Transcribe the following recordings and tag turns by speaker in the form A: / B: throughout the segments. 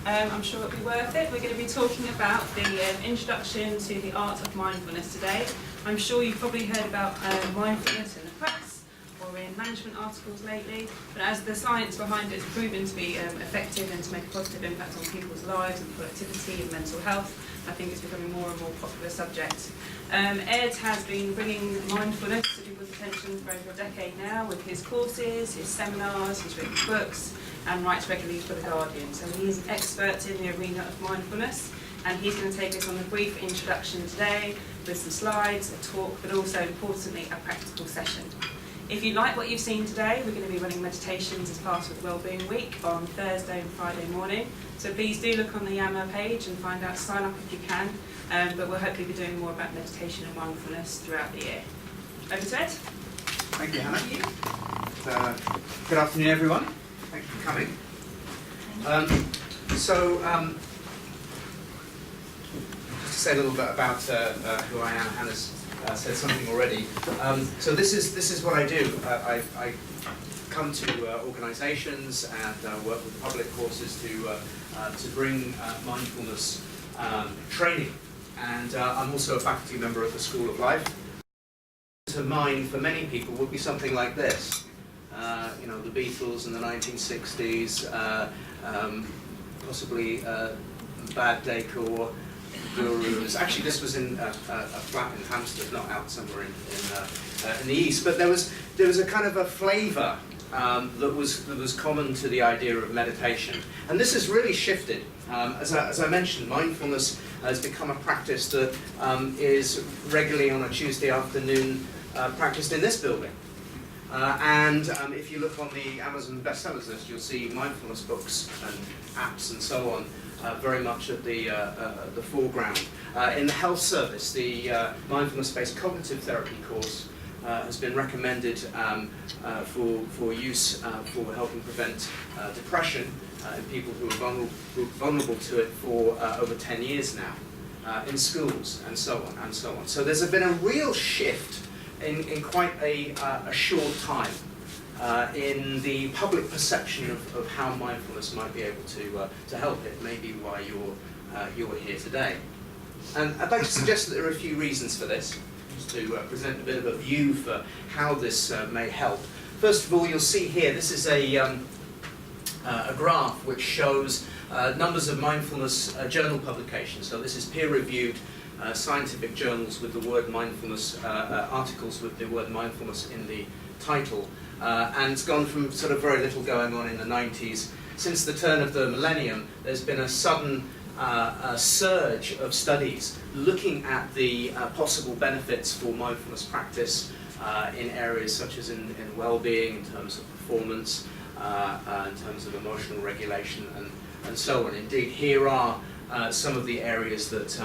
A: I'm sure it'll be worth it. We're going to be talking about the introduction to the art of mindfulness today. I'm sure you've probably heard about mindfulness in the press or in management articles lately, but as the science behind it has proven to be effective and to make a positive impact on people's lives and productivity and mental health, I think it's becoming more and more popular subject. Ed has been bringing mindfulness to people's attention for over a decade now with his courses, his seminars, he's written books and writes regularly for The Guardian. So he is an expert in the arena of mindfulness, and he's going to take us on a brief introduction today with some slides, a talk, but also importantly a practical session. If you like what you've seen today, we're going to be running meditations as part of Wellbeing Week on Thursday and Friday morning. So please do look on the Yammer page and find out, sign up if you can. But we'll hopefully be doing more about meditation and mindfulness throughout the year. Over to Ed.
B: Thank you, Hannah. Thank you. Good afternoon, everyone. Thank you for coming. Just to say a little bit about who I am. Hannah's said something already. So this is what I do. I come to organisations and work with public courses to bring mindfulness training. And I'm also a faculty member at the School of Life. To mind for many people would be something like this. You know, the Beatles in the 1960s, possibly Bad Decor, Gurus. Actually, this was in a flat in Hampstead, not out somewhere in the east. But there was a kind of a flavour that was common to the idea of meditation, and this has really shifted. As I mentioned, mindfulness has become a practice that is regularly on a Tuesday afternoon practiced in this building. And if you look on the Amazon bestsellers list, you'll see mindfulness books and apps and so on very much at the foreground. In the health service, the mindfulness-based cognitive therapy course has been recommended for use for helping prevent depression in people who are vulnerable to it for over 10 years now, in schools and so on and so on. So there's been a real shift in quite a short time in the public perception of how mindfulness might be able to help. It may be why you're here today. And I'd like to suggest that there are a few reasons for this, just to present a bit of a view for how this may help. First of all, you'll see here, this is a graph which shows numbers of mindfulness journal publications. So this is peer-reviewed scientific journals with the word mindfulness, articles with the word mindfulness in the title. And it's gone from sort of very little going on in the 90s. Since the turn of the millennium, there's been a sudden surge of studies looking at the possible benefits for mindfulness practice in areas such as in well-being, in terms of performance, in terms of emotional regulation, and so on. Indeed, here are some of the areas that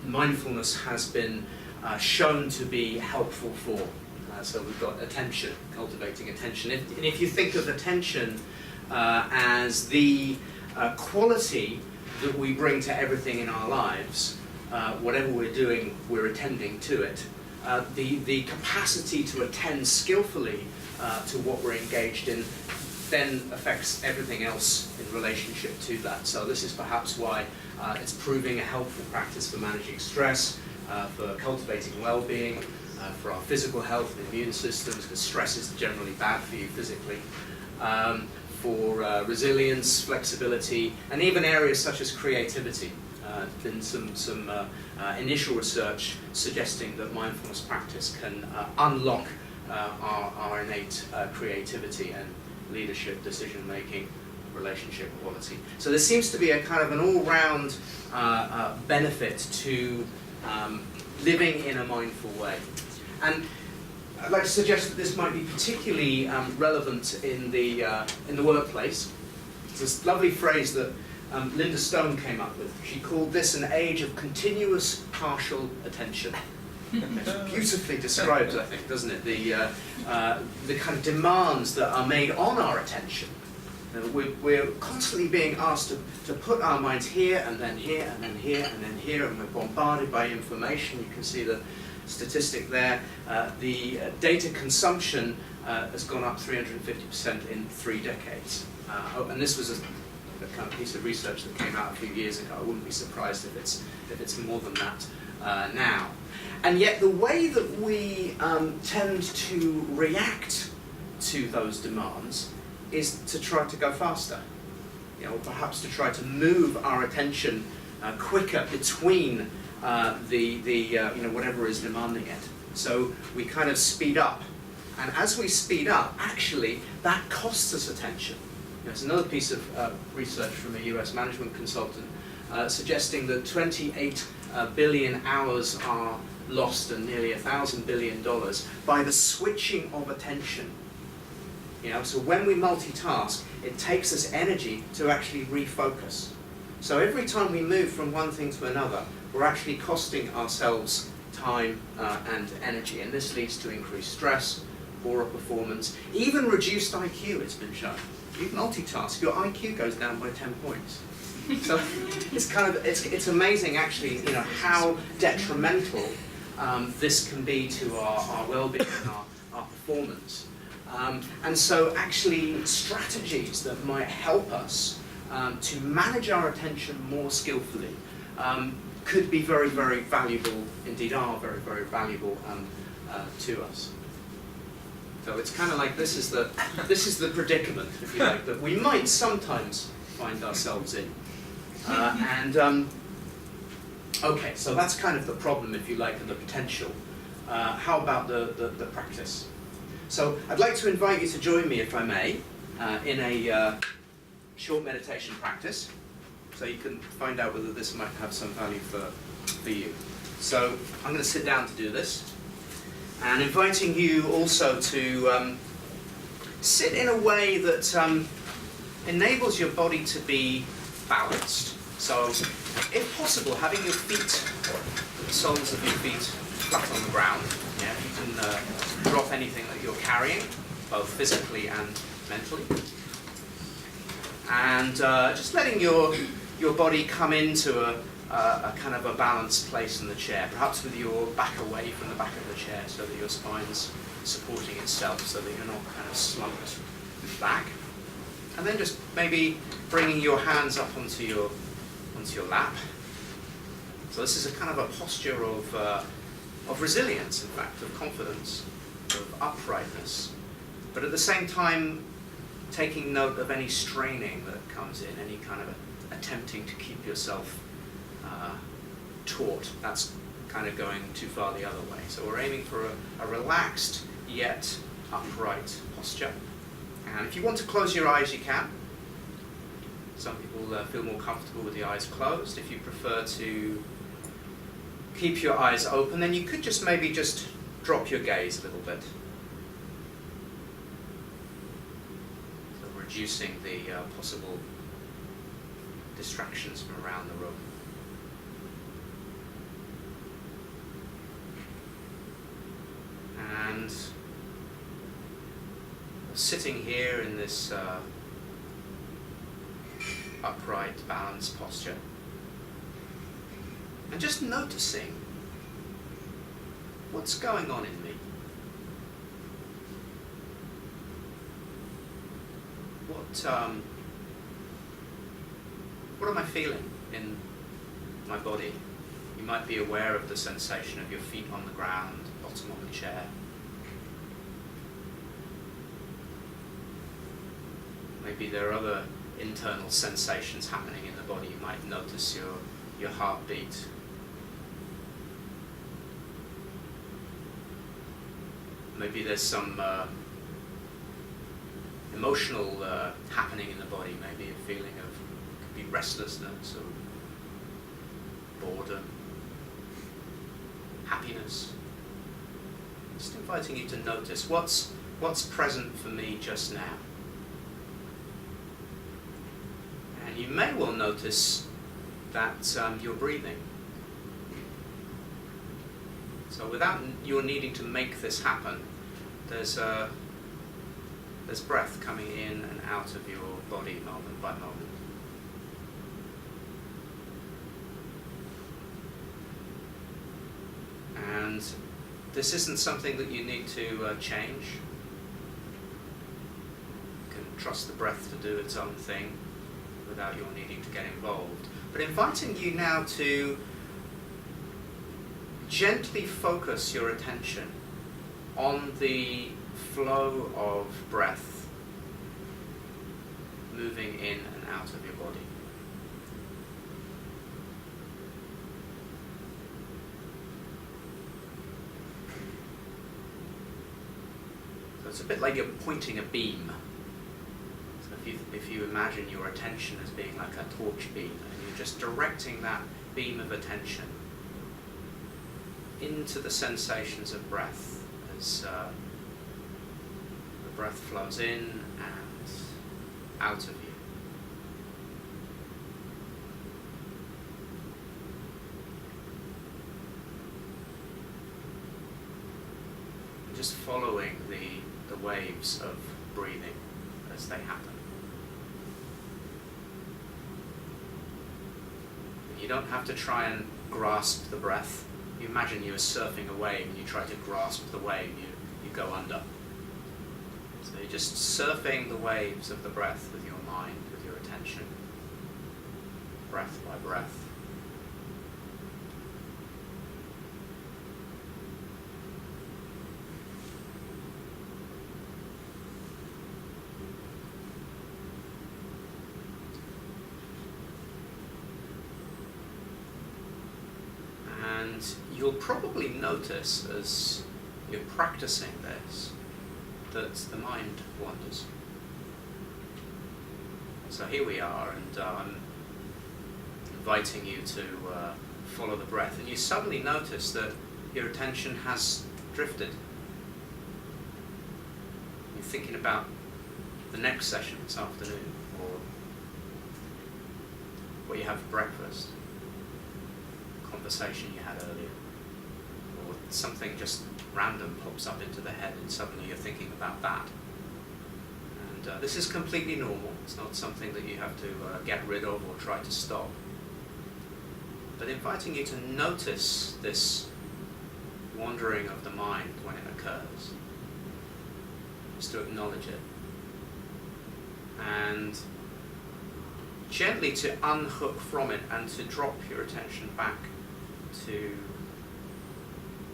B: mindfulness has been shown to be helpful for. So we've got attention, cultivating attention. And if you think of attention as the quality that we bring to everything in our lives, whatever we're doing, we're attending to it. The capacity to attend skillfully to what we're engaged in then affects everything else in relationship to that. So this is perhaps why it's proving a helpful practice for managing stress, for cultivating well-being, for our physical health and immune systems, because stress is generally bad for you physically, for resilience, flexibility, and even areas such as creativity. There's been some initial research suggesting that mindfulness practice can unlock our innate creativity and leadership, decision-making, relationship quality. So there seems to be a kind of an all-round benefit to living in a mindful way. And I'd like to suggest that this might be particularly relevant in the workplace. It's this lovely phrase that Linda Stone came up with. She called this an age of continuous partial attention. It's beautifully described, I think, doesn't it? The kind of demands that are made on our attention. We're constantly being asked to put our minds here, and then here, and then here, and then here, and we're bombarded by information. You can see the statistic there. The data consumption has gone up 350% in 3 decades. And this was the kind of piece of research that came out a few years ago. I wouldn't be surprised if it's more than that now. And yet the way that we tend to react to those demands is to try to go faster. Perhaps to try to move our attention quicker between whatever is demanding it. So we kind of speed up. And as we speed up, actually, that costs us attention. There's another piece of research from a US management consultant suggesting that 28 billion hours are lost and nearly $1,000 billion by the switching of attention. So when we multitask, it takes us energy to actually refocus. So every time we move from one thing to another, we're actually costing ourselves time and energy, and this leads to increased stress, poorer performance, even reduced IQ, it's been shown. You multitask, your IQ goes down by 10 points. So it's amazing actually, how detrimental this can be to our well-being and our performance. And so actually strategies that might help us to manage our attention more skillfully could be very, very valuable, indeed are very, very valuable to us. So it's kind of like this is the predicament, if you like, that we might sometimes find ourselves in. Okay, so that's kind of the problem, if you like, and the potential. How about the practice? So I'd like to invite you to join me, if I may, in a short meditation practice, so you can find out whether this might have some value for you. So I'm going to sit down to do this, and inviting you also to sit in a way that enables your body to be balanced. So, if possible, having your feet, the soles of your feet, flat on the ground. Yeah, you can drop anything that you're carrying, both physically and mentally. And just letting your body come into a kind of a balanced place in the chair, perhaps with your back away from the back of the chair so that your spine's supporting itself, so that you're not kind of slumped back. And then just maybe bringing your hands up onto your lap. So this is a kind of a posture of resilience, in fact, of confidence, of uprightness, but at the same time taking note of any straining that comes in, any kind of attempting to keep yourself taut. That's kind of going too far the other way. So we're aiming for a relaxed yet upright posture. And if you want to close your eyes, you can. Some people feel more comfortable with the eyes closed. If you prefer to keep your eyes open, then you could just maybe just drop your gaze a little bit. So reducing the possible distractions from around the room. And sitting here in this upright, balanced posture, and just noticing what's going on in me. What am I feeling in my body? You might be aware of the sensation of your feet on the ground, bottom of the chair. Maybe there are other internal sensations happening in the body. You might notice your heartbeat. Maybe there's some emotional happening in the body. Maybe a feeling of, could be restlessness or boredom, happiness. Just inviting you to notice what's present for me just now. And you may well notice that you're breathing. So without your needing to make this happen, there's breath coming in and out of your body moment by moment. And this isn't something that you need to change. You can trust the breath to do its own thing without your needing to get involved. But inviting you now to gently focus your attention on the flow of breath moving in and out of your body. So it's a bit like you're pointing a beam. So if you imagine your attention as being like a torch beam, and you're just directing that beam of attention into the sensations of breath as the breath flows in and out of you. Just following the waves of breathing as they happen. You don't have to try and grasp the breath. You imagine you're surfing a wave and you try to grasp the wave, you go under. So you're just surfing the waves of the breath with your mind, with your attention, breath by breath. And you'll probably notice as you're practicing this that the mind wanders. So here we are, and I'm inviting you to follow the breath, and you suddenly notice that your attention has drifted. You're thinking about the next session this afternoon, or what you have for breakfast, conversation you had earlier, or something just random pops up into the head and suddenly you're thinking about that. And this is completely normal. It's not something that you have to get rid of or try to stop. But inviting you to notice this wandering of the mind when it occurs, just to acknowledge it, and gently to unhook from it and to drop your attention back to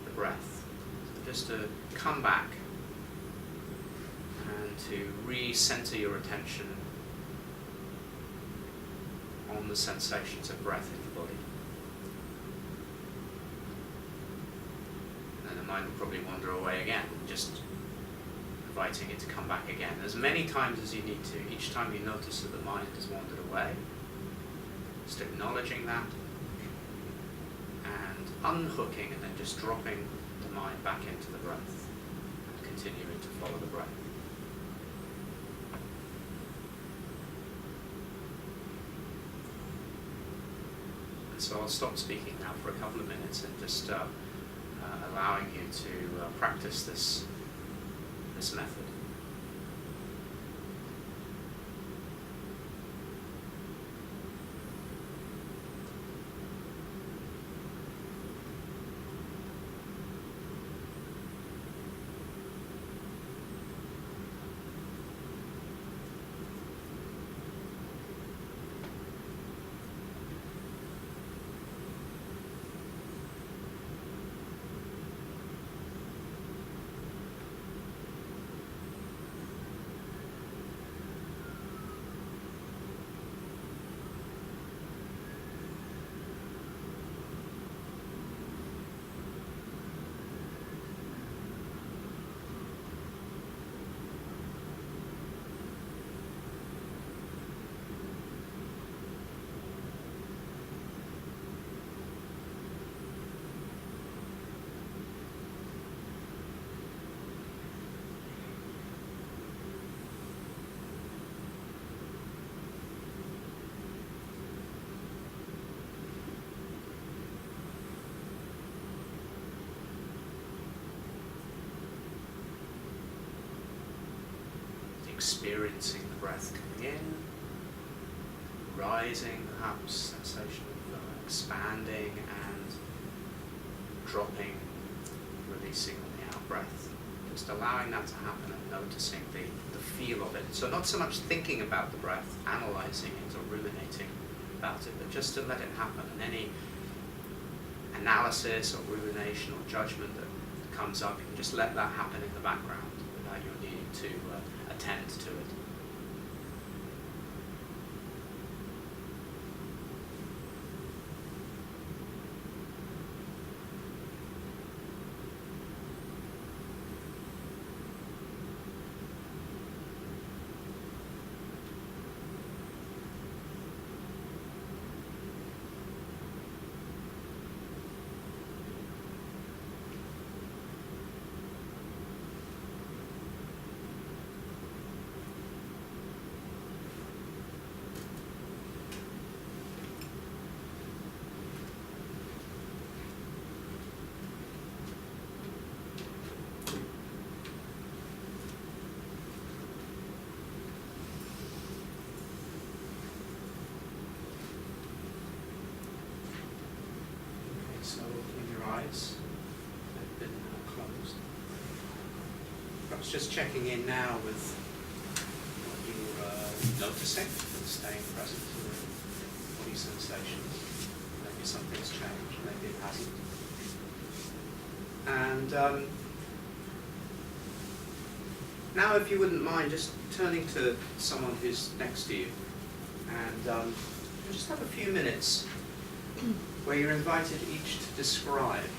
B: the breath. So just to come back and to re-center your attention on the sensations of breath in the body. And then the mind will probably wander away again, just inviting it to come back again as many times as you need to. Each time you notice that the mind has wandered away, just acknowledging that and unhooking, and then just dropping the mind back into the breath and continuing to follow the breath. And so I'll stop speaking now for a couple of minutes and just allowing you to practice this method. Experiencing the breath coming in, rising, perhaps sensation of expanding and dropping, releasing on the out breath. just allowing that to happen and noticing the feel of it. So not so much thinking about the breath, analysing it or ruminating about it, but just to let it happen. And any analysis or rumination or judgment that comes up, you can just let that happen in the background without you needing to attend to it. So opening your eyes, they've been closed. Perhaps just checking in now with what you're noticing and staying present to the body sensations. Maybe something's changed, maybe it hasn't. And now if you wouldn't mind just turning to someone who's next to you and just have a few minutes where you're invited each to describe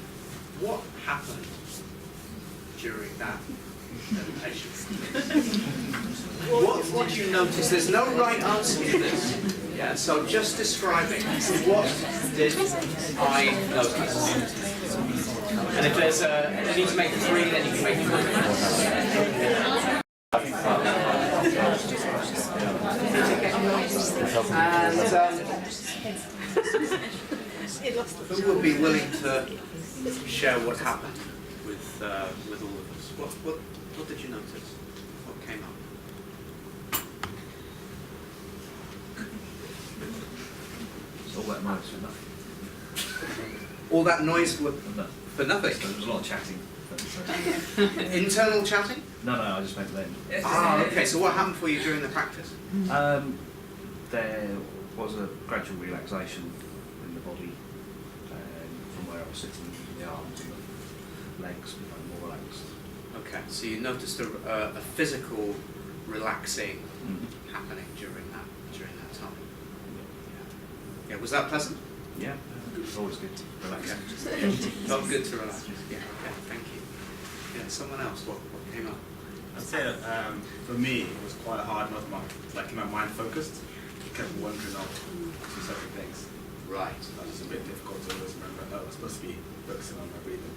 B: what happened during that meditation. What do you notice? There's no right answer to this. Yeah, so just describing what did I notice. And if there's you need to make 3, then you can make 3. Who would be willing to share what happened with all of us? What did you notice? What came up?
C: All that noise for nothing.
B: All that noise for nothing?
C: So there was a lot of chatting.
B: Internal chatting?
C: No, I just meant then.
B: Ah, okay. So what happened for you during the practice?
C: There was a gradual relaxation in the body from where I was sitting, the arms and the legs became more relaxed.
B: Okay, so you noticed a physical relaxing happening during that time. Yeah. Was that pleasant?
C: Yeah, it was always good to relax.
B: Okay. Felt good to relax. Yeah. Okay. Thank you. Yeah. Someone else. What came up?
D: I'd say that for me it was quite hard not keep my mind focused. I kept wandering off to certain things.
B: Right.
D: That was a bit difficult to always remember. I was supposed to be focusing on my breathing.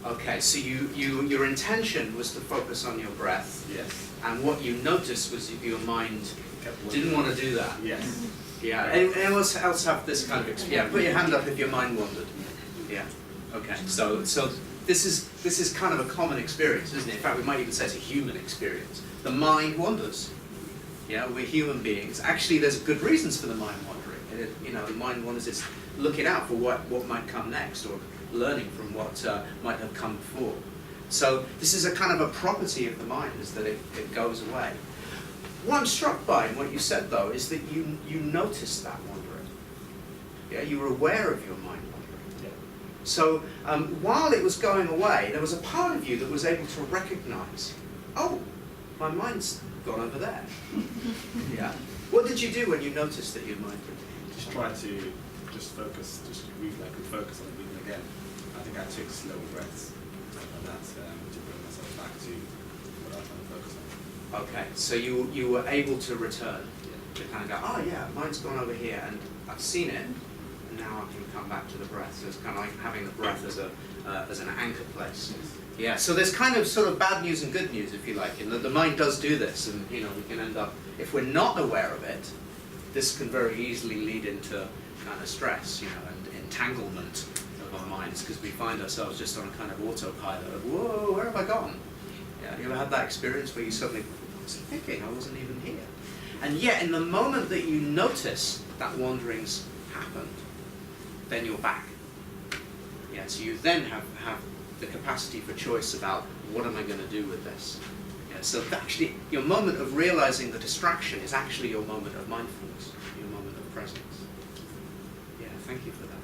B: Okay, so your intention was to focus on your breath.
D: Yes.
B: And what you noticed was your mind didn't want to do that.
D: Yes.
B: Yeah. Anyone else have this kind of experience? Yeah. Put your hand up if your mind wandered. Yeah. Okay. So this is kind of a common experience, isn't it? In fact, we might even say it's a human experience. The mind wanders. Yeah. We're human beings. Actually, there's good reasons for the mind wandering. The mind wanders. It's looking out for what might come next, or learning from what might have come before. So this is a kind of a property of the mind, is that it goes away. What I'm struck by in what you said, though, is that you noticed that wandering. Yeah, you were aware of your mind wandering.
C: Yeah.
B: So while it was going away, there was a part of you that was able to recognize, oh, my mind's gone over there. Yeah. What did you do when you noticed that your mind had?
D: Just try to focus, focus on the breathing again. I think I took slow breaths like that to bring myself back to what I was trying to focus on.
B: Okay, so you were able to return to kind of go, oh yeah, mine's gone over here, and I've seen it, and now I can come back to the breath. So it's kind of like having the breath as an anchor place. Yeah. So there's kind of sort of bad news and good news, if you like, in that the mind does do this, and we can end up, if we're not aware of it, this can very easily lead into kind of stress, and entanglement of our minds, because we find ourselves just on a kind of autopilot of, whoa, where have I gone? Yeah, you ever had that experience where you suddenly, I was thinking, I wasn't even here? And yet, in the moment that you notice that wandering's happened, then you're back. Yeah, so you then have the capacity for choice about what am I going to do with this? Yeah, so actually, your moment of realizing the distraction is actually your moment of mindfulness, your moment of presence. Yeah, thank you for that.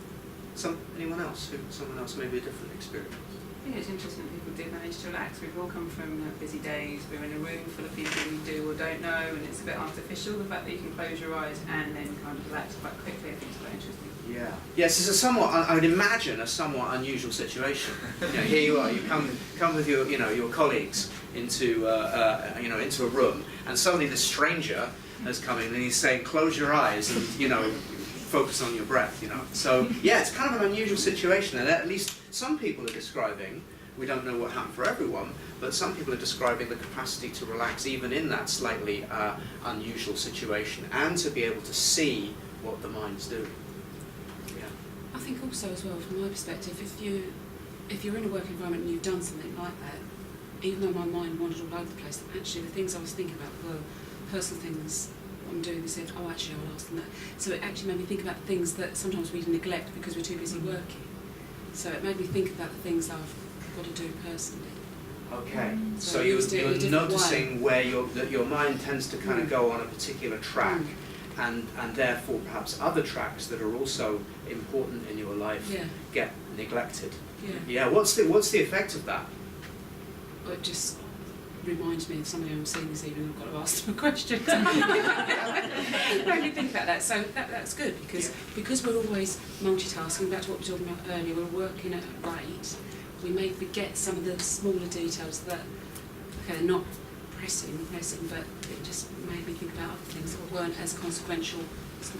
B: Anyone else? Someone else, maybe a different experience?
A: I think it's interesting that people do manage to relax. We've all come from busy days. We're in a room full of people we do or don't know, and it's a bit artificial. The fact that you can close your eyes and then kind of relax quite quickly, I think is quite interesting.
B: Yeah. Yes, it's a somewhat, I would imagine, a somewhat unusual situation. Here you are, you come with your colleagues into into a room, and suddenly this stranger has come in and he's saying, close your eyes and focus on your breath. So yeah, it's kind of an unusual situation, and at least some people are describing. We don't know what happened for everyone, but some people are describing the capacity to relax even in that slightly unusual situation, and to be able to see what the mind's doing.
E: I think also as well, from my perspective, if you're in a work environment and you've done something like that, even though my mind wandered all over the place, actually the things I was thinking about were personal things I'm doing. They said, oh, actually I'll ask them that. So it actually made me think about the things that sometimes we neglect because we're too busy working. So it made me think about the things I've got to do personally.
B: Okay, so
E: you
B: you're
E: used it in a different
B: noticing where your mind tends to kind of go on a particular track, and therefore perhaps other tracks that are also important in your life get neglected. Yeah. What's the effect of that?
E: Well, it just reminds me of somebody I'm seeing this evening. I've got to ask them a question. Made me think about that. So that's good because we're always multitasking. Back to what we were talking about earlier, we're working at a rate. We may forget some of the smaller details that are not pressing, but it just made me think about other things that weren't as consequential as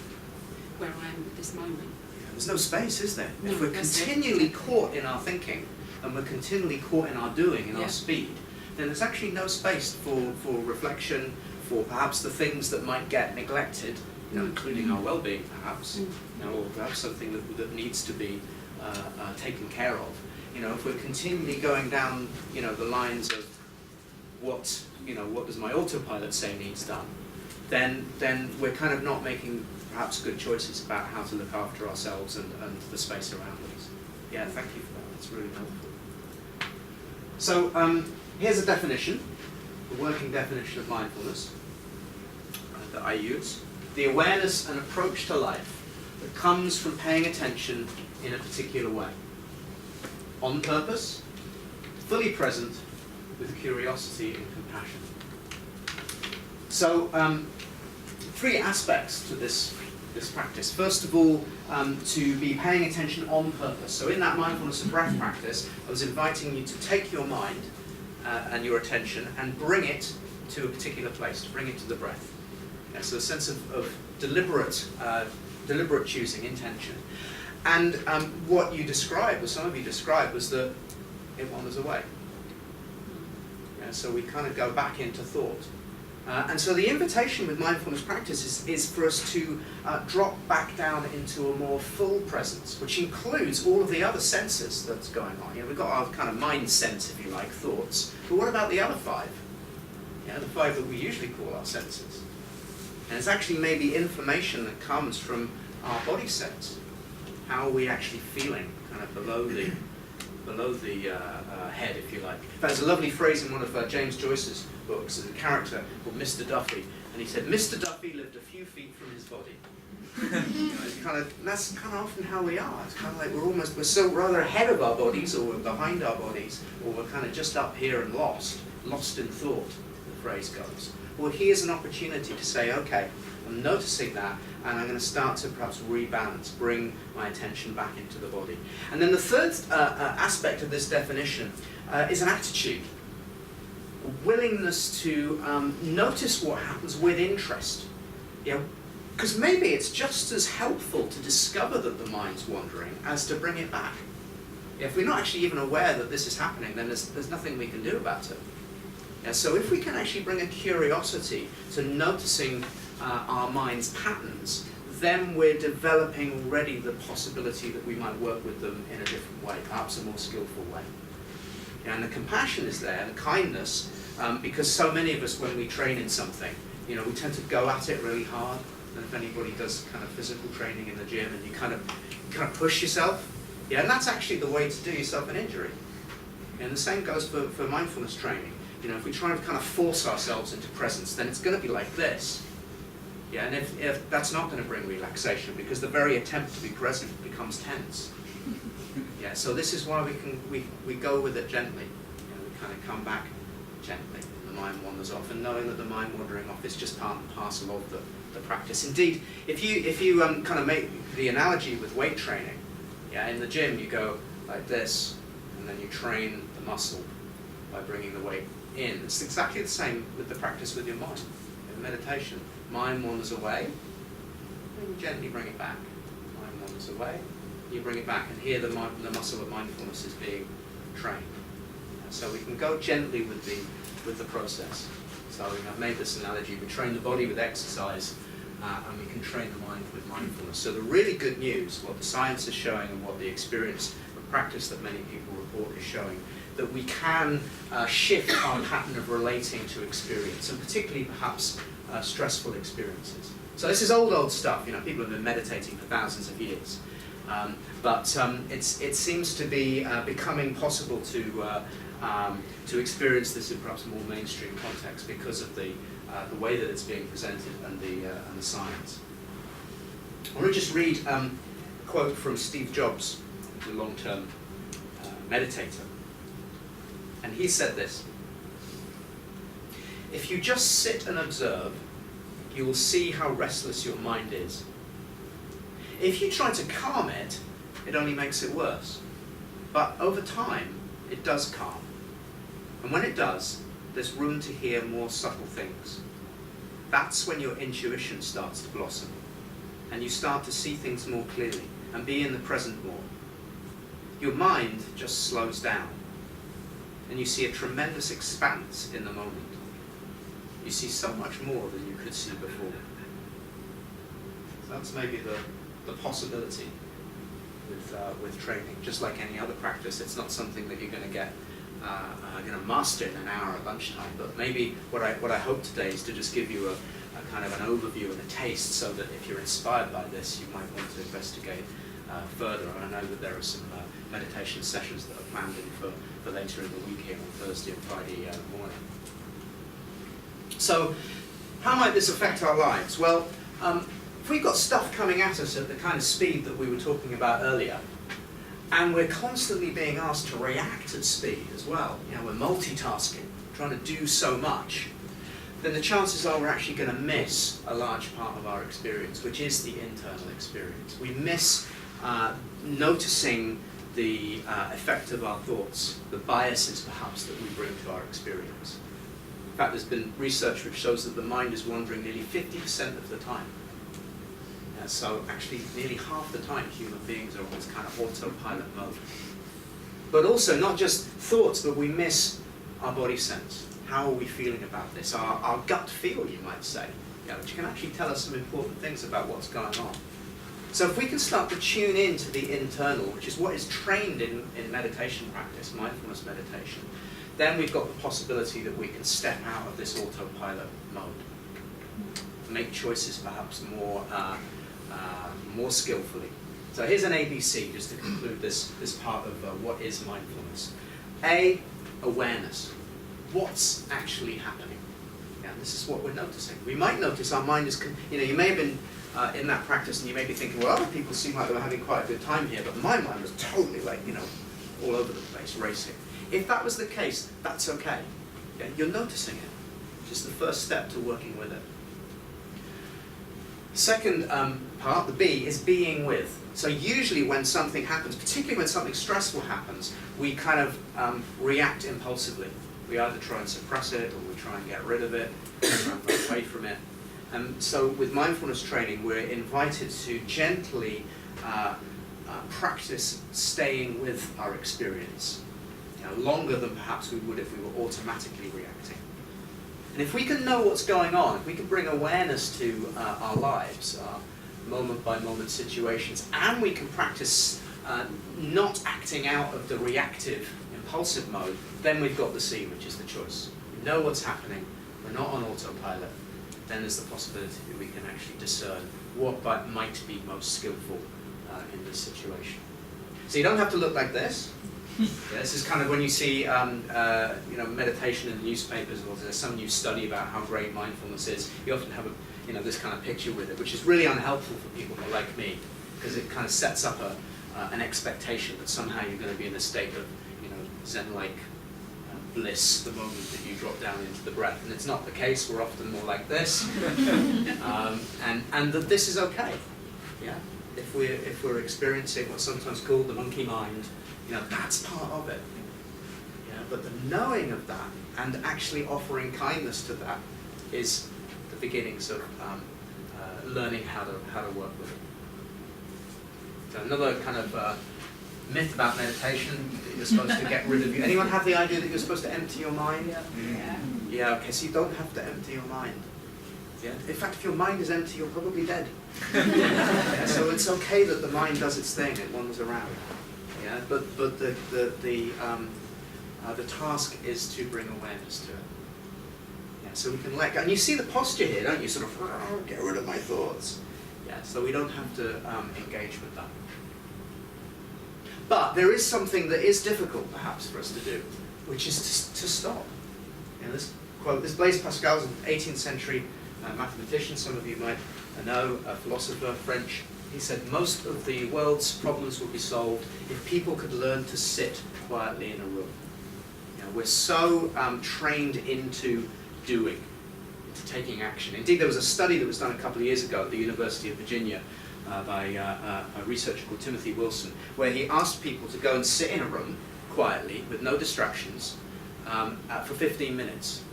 E: where I am at this moment.
B: There's no space, is there?
E: No,
B: if we're continually caught in our thinking, and we're continually caught in our doing, in our speed, then there's actually no space for reflection, for perhaps the things that might get neglected, including our well-being perhaps, or perhaps something that needs to be taken care of. If we're continually going down, the lines of what does my autopilot say needs done, then we're kind of not making perhaps good choices about how to look after ourselves and the space around us. Yeah, thank you for that. That's really helpful. So here's a definition, the working definition of mindfulness that I use. The awareness and approach to life that comes from paying attention in a particular way. On purpose, fully present, with curiosity and compassion. So, 3 aspects to this practice. First of all, to be paying attention on purpose. So in that mindfulness and breath practice, I was inviting you to take your mind and your attention and bring it to a particular place, to bring it to the breath. So a sense of deliberate choosing, intention. And what you described, or some of you described, was that it wanders away. So we kind of go back into thought. And so the invitation with mindfulness practice is for us to drop back down into a more full presence, which includes all of the other senses that's going on. We've got our kind of mind sense, if you like, thoughts. But what about the other 5? The 5 that we usually call our senses. And it's actually maybe information that comes from our body sense. How are we actually feeling, kind of below the head, if you like. In fact, there's a lovely phrase in one of James Joyce's books. There's a character called Mr. Duffy, and he said, Mr. Duffy lived a few feet from his body. That's kind of often how we are. It's kind of like we're so rather ahead of our bodies, or we're behind our bodies, or we're kind of just up here and lost in thought, the phrase goes. Well, here's an opportunity to say, okay, I'm noticing that, and I'm going to start to perhaps rebalance, bring my attention back into the body. And then the third aspect of this definition is an attitude, a willingness to notice what happens with interest. Because maybe it's just as helpful to discover that the mind's wandering as to bring it back. If we're not actually even aware that this is happening, then there's nothing we can do about it. So if we can actually bring a curiosity to noticing our mind's patterns, then we're developing already the possibility that we might work with them in a different way, perhaps a more skillful way. And the compassion is there, the kindness, because so many of us, when we train in something, we tend to go at it really hard. And if anybody does kind of physical training in the gym, and you kind of push yourself, and that's actually the way to do yourself an injury. And the same goes for mindfulness training. You know, if we try to kind of force ourselves into presence, then it's going to be like this. Yeah, and if that's not going to bring relaxation, because the very attempt to be present becomes tense. Yeah, so this is why we go with it gently. You know, we kind of come back gently. The mind wanders off, and knowing that the mind wandering off is just part and parcel of the practice. Indeed, if you kind of make the analogy with weight training, yeah, in the gym you go like this, and then you train the muscle by bringing the weight in. It's exactly the same with the practice with your mind. In meditation, mind wanders away, and you gently bring it back. Mind wanders away, you bring it back, and here the muscle of mindfulness is being trained. So we can go gently with the process. So I've made this analogy: we train the body with exercise, and we can train the mind with mindfulness. So the really good news, what the science is showing, and what the experience of practice that many people report is showing, that we can shift our pattern of relating to experience, and particularly perhaps stressful experiences. So this is old stuff. You know, people have been meditating for thousands of years. But it seems to be becoming possible to experience this in perhaps a more mainstream context because of the way that it's being presented and the science. I want to just read a quote from Steve Jobs, the long-term meditator. And he said this: "If you just sit and observe, you will see how restless your mind is. If you try to calm it, it only makes it worse. But over time, it does calm. And when it does, there's room to hear more subtle things. That's when your intuition starts to blossom, and you start to see things more clearly and be in the present more. Your mind just slows down, and you see a tremendous expanse in the moment. You see so much more than you could see before." So that's maybe the possibility with training. Just like any other practice, it's not something that you're going to get master in an hour at lunchtime. But maybe what I hope today is to just give you a kind of an overview and a taste, so that if you're inspired by this, you might want to investigate further. And I know that there are some meditation sessions that are planned in for later in the week here on Thursday and Friday morning. So, how might this affect our lives? Well, if we've got stuff coming at us at the kind of speed that we were talking about earlier, and we're constantly being asked to react at speed as well, you know, we're multitasking, trying to do so much, then the chances are we're actually going to miss a large part of our experience, which is the internal experience. We miss noticing the effect of our thoughts, the biases perhaps that we bring to our experience. In fact, there's been research which shows that the mind is wandering nearly 50% of the time. So actually nearly half the time human beings are on this kind of autopilot mode. But also not just thoughts, but we miss our body sense. How are we feeling about this? Our gut feel, you might say, which can actually tell us some important things about what's going on. So if we can start to tune in to the internal, which is what is trained in meditation practice, mindfulness meditation, then we've got the possibility that we can step out of this autopilot mode, make choices perhaps more skillfully. So here's an ABC just to conclude this part of what is mindfulness. A, awareness. What's actually happening? Yeah, this is what we're noticing. We might notice our mind is, you may have been in that practice and you may be thinking, well, other people seem like they were having quite a good time here, but my mind was totally all over the place, racing. If that was the case, that's okay. Yeah, you're noticing it, which is the first step to working with it. Second part, the B, is being with. So usually when something happens, particularly when something stressful happens, we kind of react impulsively. We either try and suppress it, or we try and get rid of it, or try and run away from it. And so with mindfulness training, we're invited to gently practice staying with our experience, longer than perhaps we would if we were automatically reacting. And if we can know what's going on, if we can bring awareness to our lives, our moment-by-moment situations, and we can practice not acting out of the reactive, impulsive mode, then we've got the C, which is the choice. We know what's happening, we're not on autopilot, then there's the possibility that we can actually discern what might be most skillful in this situation. So you don't have to look like this. Yeah, this is kind of when you see meditation in the newspapers, or there's some new study about how great mindfulness is. You often have this kind of picture with it, which is really unhelpful for people like me, because it kind of sets up an expectation that somehow you're going to be in a state of Zen-like bliss the moment that you drop down into the breath, and it's not the case. We're often more like this, and that this is okay. Yeah, if we're experiencing what's sometimes called the monkey mind, that's part of it. Yeah, but the knowing of that and actually offering kindness to that is the beginnings of learning how to work with it. So another kind of myth about meditation, that you're supposed to get rid of you. Anyone have the idea that you're supposed to empty your mind? Yeah, okay, so you don't have to empty your mind. Yeah? In fact, if your mind is empty, you're probably dead. Yeah, so it's okay that the mind does its thing, it wanders around. Yeah? But the task is to bring awareness to it. Yeah, so we can let go. And you see the posture here, don't you? Sort of, get rid of my thoughts. Yeah, so we don't have to engage with that. But there is something that is difficult, perhaps, for us to do, which is to stop. This quote, this Blaise Pascal is an 18th century mathematician, some of you might know, a philosopher, French. He said, most of the world's problems will be solved if people could learn to sit quietly in a room. We're so trained into doing, into taking action. Indeed, there was a study that was done a couple of years ago at the University of Virginia by a researcher called Timothy Wilson, where he asked people to go and sit in a room quietly with no distractions for 15 minutes.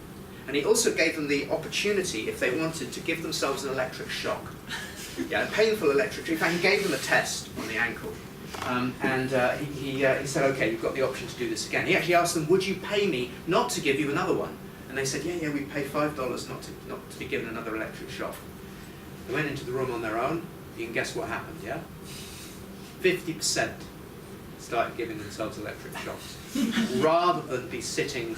B: And he also gave them the opportunity, if they wanted, to give themselves an electric shock. Yeah, a painful electric shock. In fact, he gave them a test on the ankle. He said, okay, you've got the option to do this again. He actually asked them, would you pay me not to give you another one? And they said, yeah, we pay $5 not to be given another electric shock. They went into the room on their own. You can guess what happened, yeah? 50% started giving themselves electric shocks, rather than be sitting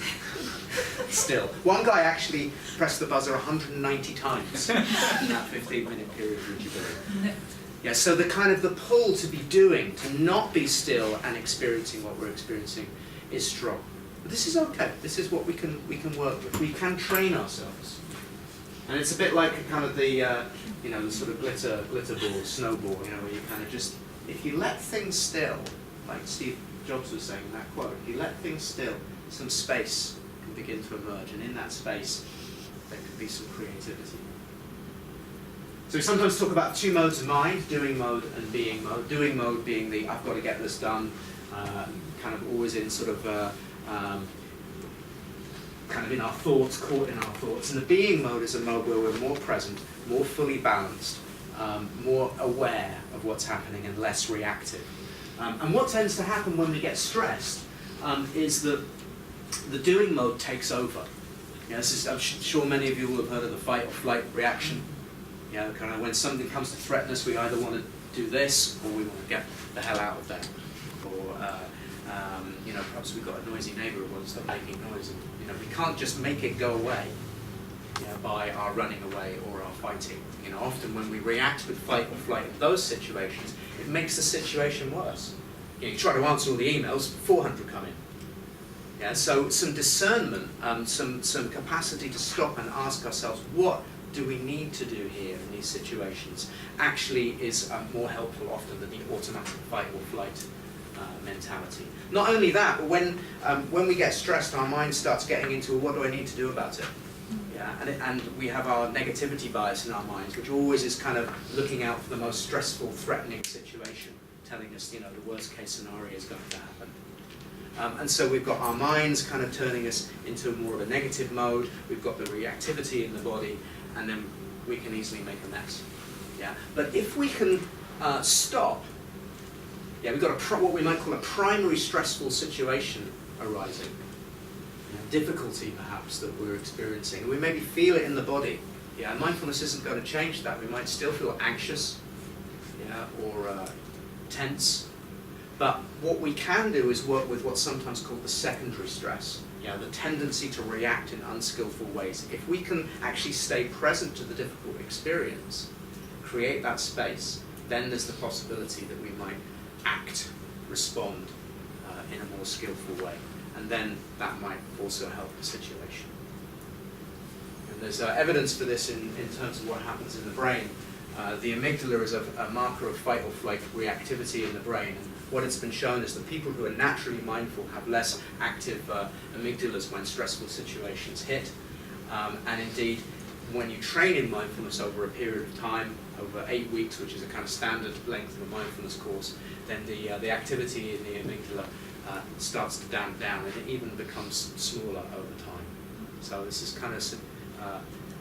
B: still. One guy actually pressed the buzzer 190 times in that 15-minute period, would you believe? Yeah, so the kind of the pull to be doing, to not be still and experiencing what we're experiencing is strong. But this is okay. This is what we can work with. We can train ourselves. And it's a bit like a kind of the the sort of glitter ball, snowball, where you kind of just, if you let things still, like Steve Jobs was saying in that quote, if you let things still, some space can begin to emerge, and in that space, there could be some creativity. So we sometimes talk about two modes of mind, doing mode and being mode. Doing mode being the, I've got to get this done, kind of always in sort of, kind of in our thoughts, caught in our thoughts. And the being mode is a mode where we're more present, more fully balanced, more aware of what's happening and less reactive. And what tends to happen when we get stressed is that the doing mode takes over. I'm sure many of you will have heard of the fight or flight reaction. Kind of when something comes to threaten us, we either want to do this or we want to get the hell out of there. Or perhaps we've got a noisy neighbour who wants to stop making noise. And, we can't just make it go away by our running away or our fighting. Often when we react with fight or flight in those situations, it makes the situation worse. You try to answer all the emails, 400 come in. Yeah, so some discernment, some capacity to stop and ask ourselves, what do we need to do here in these situations, actually is more helpful often than the automatic fight or flight mentality. Not only that, but when we get stressed, our mind starts getting into, what do I need to do about it? Yeah, and we have our negativity bias in our minds, which always is kind of looking out for the most stressful, threatening situation, telling us, the worst case scenario is going to happen. And so we've got our minds kind of turning us into more of a negative mode, we've got the reactivity in the body, and then we can easily make a mess. Yeah, but if we can stop, we've got what we might call a primary stressful situation arising. Difficulty perhaps that we're experiencing, and we maybe feel it in the body. Mindfulness isn't going to change that. We might still feel anxious, or tense, but what we can do is work with what's sometimes called the secondary stress, the tendency to react in unskillful ways. If we can actually stay present to the difficult experience, create that space, then there's the possibility that we might act, respond in a more skillful way. And then that might also help the situation. And there's evidence for this in terms of what happens in the brain. The amygdala is a marker of fight or flight reactivity in the brain. And what it's been shown is that people who are naturally mindful have less active amygdalas when stressful situations hit. And indeed, when you train in mindfulness over a period of time, over 8 weeks, which is a kind of standard length of a mindfulness course, then the activity in the amygdala starts to damp down, and it even becomes smaller over time. So this is kind of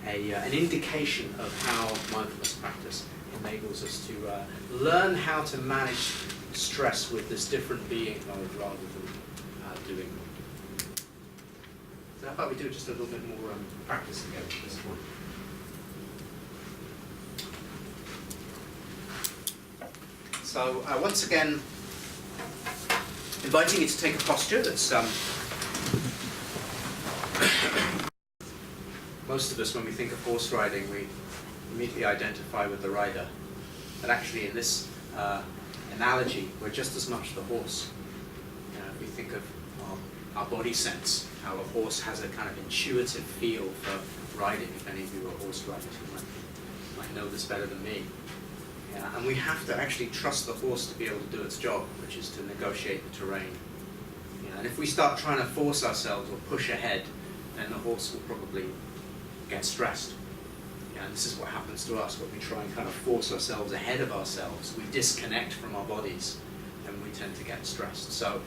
B: an indication of how mindfulness practice enables us to learn how to manage stress with this different being mode rather than doing more. So how about we do just a little bit more practice again at this point. So once again, inviting you to take a posture that's most of us, when we think of horse riding, we immediately identify with the rider. But actually in this analogy, we're just as much the horse. You know, if we think of our body sense, how a horse has a kind of intuitive feel for riding. If any of you are horse riders, you might know this better than me. Yeah, and we have to actually trust the horse to be able to do its job, which is to negotiate the terrain. Yeah, and if we start trying to force ourselves or push ahead, then the horse will probably get stressed. Yeah, and this is what happens to us when we try and kind of force ourselves ahead of ourselves. We disconnect from our bodies, and we tend to get stressed. So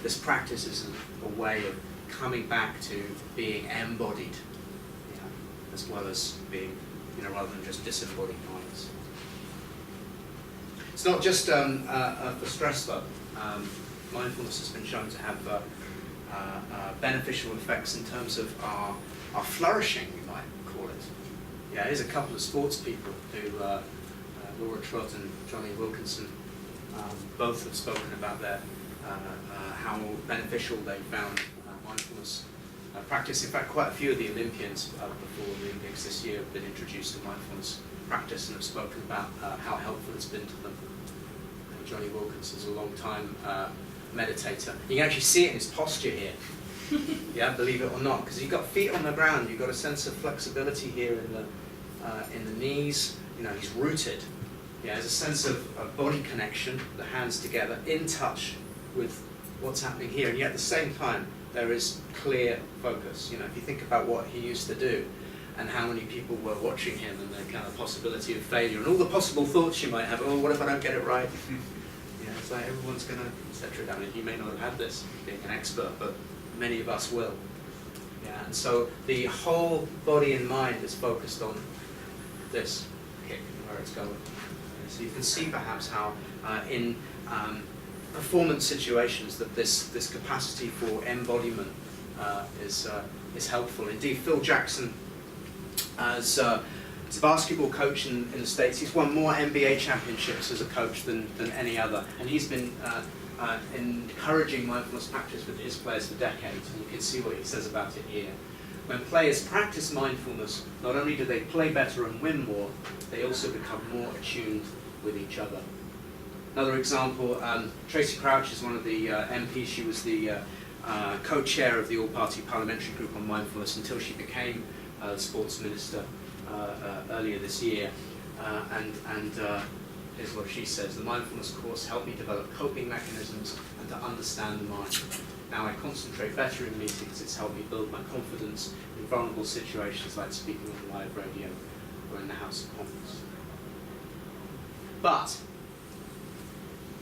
B: this practice is a way of coming back to being embodied, as well as being, rather than just disembodied minds. It's not just for stress though. Mindfulness has been shown to have beneficial effects in terms of our flourishing, we might call it. Yeah, here's a couple of sports people who, Laura Trott and Johnny Wilkinson, both have spoken about how beneficial they found mindfulness practice. In fact, quite a few of the Olympians before the Olympics this year have been introduced to mindfulness practice and have spoken about how helpful it's been to them. Johnny Wilkinson's a long-time meditator. You can actually see it in his posture here. Yeah, believe it or not, because you've got feet on the ground, you've got a sense of flexibility here in the knees. He's rooted. Yeah, there's a sense of body connection, the hands together, in touch with what's happening here, and yet at the same time there is clear focus. If you think about what he used to do, and how many people were watching him, and the kind of possibility of failure, and all the possible thoughts you might have. Oh, what if I don't get it right? It's like everyone's going to, etc. I mean, you may not have had this being an expert, but many of us will. Yeah, and so the whole body and mind is focused on this kick and where it's going. So you can see perhaps how in performance situations that this capacity for embodiment is helpful. Indeed, Phil Jackson, as a basketball coach in the States, he's won more NBA championships as a coach than any other, and he's been encouraging mindfulness practice with his players for decades, and you can see what he says about it here. When players practice mindfulness, not only do they play better and win more, they also become more attuned with each other. Another example, Tracy Crouch is one of the MPs. She was the co-chair of the all-party parliamentary group on mindfulness until she became the sports minister earlier this year. And here's what she says: the mindfulness course helped me develop coping mechanisms and to understand the mind. Now I concentrate better in meetings. It's helped me build my confidence in vulnerable situations like speaking on live radio or in the House of Commons. But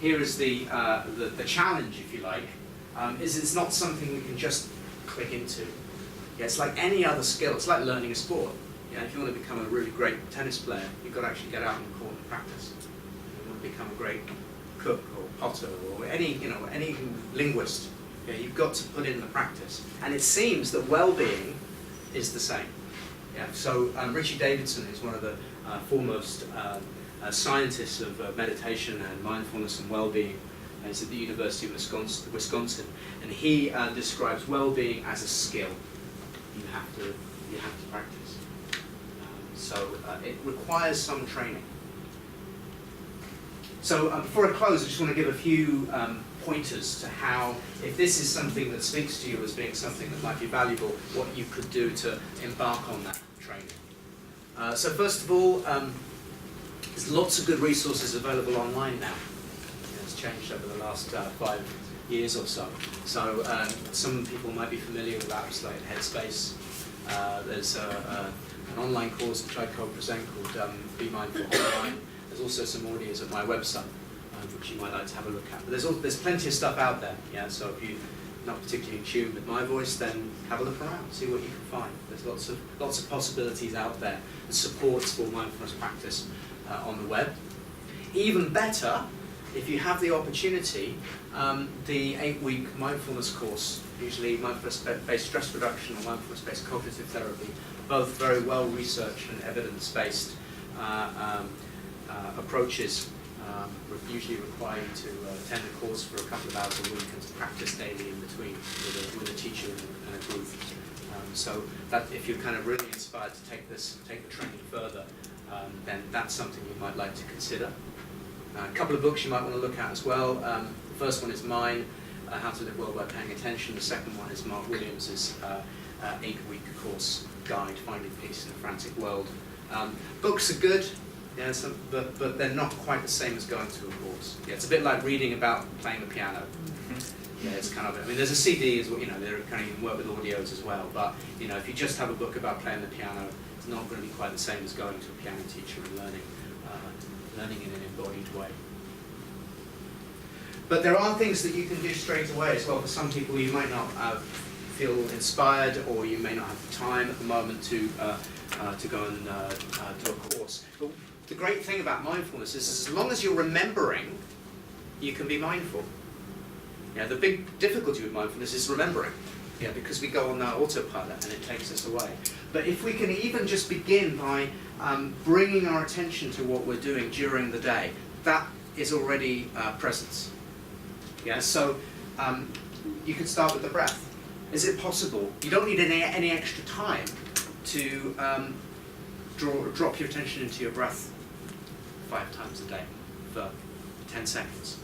B: here is the challenge, if you like, is it's not something we can just click into. Yeah, it's like any other skill. It's like learning a sport. Yeah, if you want to become a really great tennis player, you've got to actually get out on the court and practice. If you want to become a great cook or potter or any linguist, yeah, you've got to put in the practice. And it seems that well-being is the same. Yeah. So Richie Davidson, who's one of the foremost scientists of meditation and mindfulness and well-being, is at the University of Wisconsin, and he describes well-being as a skill. You have to practice. So it requires some training. So before I close, I just want to give a few pointers to how, if this is something that speaks to you as being something that might be valuable, what you could do to embark on that training. So first of all, there's lots of good resources available online now. It's changed over the last 5 years or so. So some people might be familiar with apps like Headspace. There's an online course which I co-present called Be Mindful Online. There's also some audios at my website, which you might like to have a look at. But there's plenty of stuff out there. Yeah. So if you're not particularly in tune with my voice, then have a look around, see what you can find. There's lots of possibilities out there and supports for mindfulness practice on the web. Even better, if you have the opportunity, the 8-week mindfulness course, usually mindfulness-based stress reduction or mindfulness-based cognitive therapy, both very well researched and evidence-based approaches, usually require you to attend a course for a couple of hours a week and to practice daily in between with a teacher and a group. So that if you're kind of really inspired to take the training further, then that's something you might like to consider. A couple of books you might want to look at as well. The first one is mine, How to Live Well by Paying Attention. The second one is Mark Williams's 8-week course guide, Finding Peace in a Frantic World. Books are good, yeah, but they're not quite the same as going to a course. Yeah, it's a bit like reading about playing the piano. Yeah, it's kind of. I mean, there's a CD as well. You know, they kind of even work with audios as well. But you know, if you just have a book about playing the piano, it's not going to be quite the same as going to a piano teacher and learning in an embodied way. But there are things that you can do straight away as well. For some people, you might not feel inspired, or you may not have the time at the moment to go and do a course. But the great thing about mindfulness is, as long as you're remembering, you can be mindful. Yeah, the big difficulty with mindfulness is remembering. Yeah, because we go on autopilot and it takes us away. But if we can even just begin by bringing our attention to what we're doing during the day, that is already presence. Yeah, so you can start with the breath. Is it possible? You don't need any extra time to drop your attention into your breath 5 times a day for 10 seconds.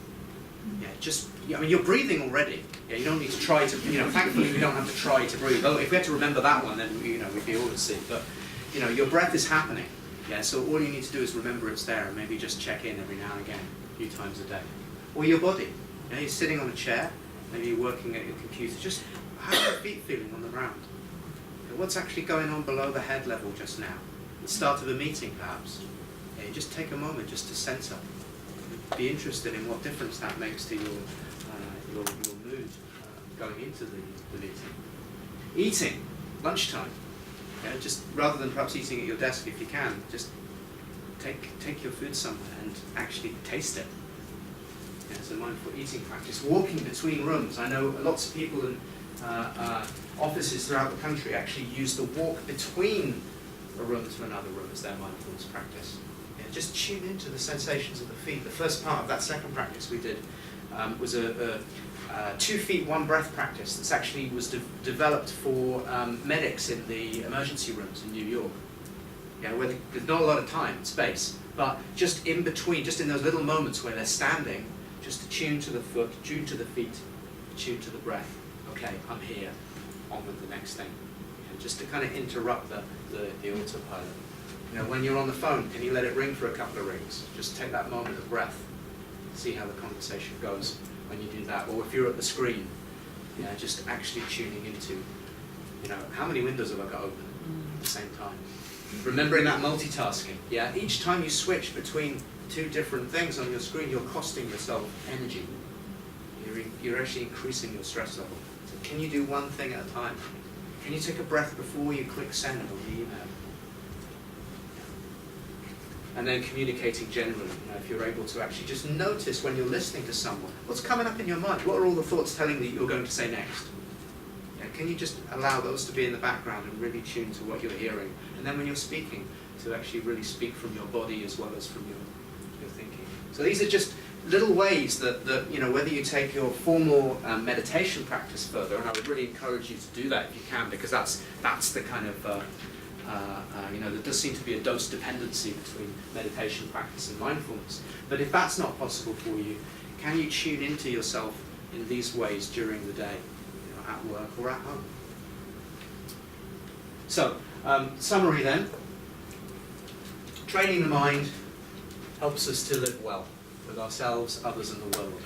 B: Yeah, just, I mean, you're breathing already. Yeah, you don't need to try to, you know, thankfully we don't have to try to breathe. Oh, if we had to remember that one, then, you know, we'd be all at sea. But, you know, your breath is happening. Yeah, so all you need to do is remember it's there and maybe just check in every now and again, a few times a day. Or your body. You know, you're sitting on a chair, maybe you're working at your computer. Just how are your feet feeling on the ground? You know, what's actually going on below the head level just now? The start of a meeting, perhaps. Yeah, you just take a moment just to center. Be interested in what difference that makes to your mood going into the meeting. Eating, lunchtime. Yeah, just rather than perhaps eating at your desk, if you can, just take your food somewhere and actually taste it. Yeah, it's a mindful eating practice. Walking between rooms. I know lots of people in offices throughout the country actually use the walk between a room to another room as their mindfulness practice. Just tune into the sensations of the feet. The first part of that second practice we did was a 2 feet, 1 breath practice that's actually was developed for medics in the emergency rooms in New York. Yeah, where there's not a lot of time, space, but just in between, just in those little moments where they're standing, just to tune to the foot, tune to the feet, tune to the breath. Okay, I'm here, on with the next thing. Yeah, just to kind of interrupt the autopilot. You know, when you're on the phone, can you let it ring for a couple of rings? Just take that moment of breath. See how the conversation goes when you do that. Or if you're at the screen, you know, just actually tuning into, you know, how many windows have I got open at the same time? Remembering that multitasking. Yeah, each time you switch between 2 different things on your screen, you're costing yourself energy. You're actually increasing your stress level. So can you do one thing at a time? Can you take a breath before you click send on the email? And then communicating generally, you know, if you're able to actually just notice when you're listening to someone, what's coming up in your mind? What are all the thoughts telling you you're going to say next? Yeah, can you just allow those to be in the background and really tune to what you're hearing? And then when you're speaking, to actually really speak from your body as well as from your thinking. So these are just little ways that you know, whether you take your formal meditation practice further, and I would really encourage you to do that if you can, because that's the kind of you know, there does seem to be a dose dependency between meditation practice and mindfulness. But if that's not possible for you, can you tune into yourself in these ways during the day, at work or at home. So, summary then. Training the mind helps us to live well with ourselves, others and the world.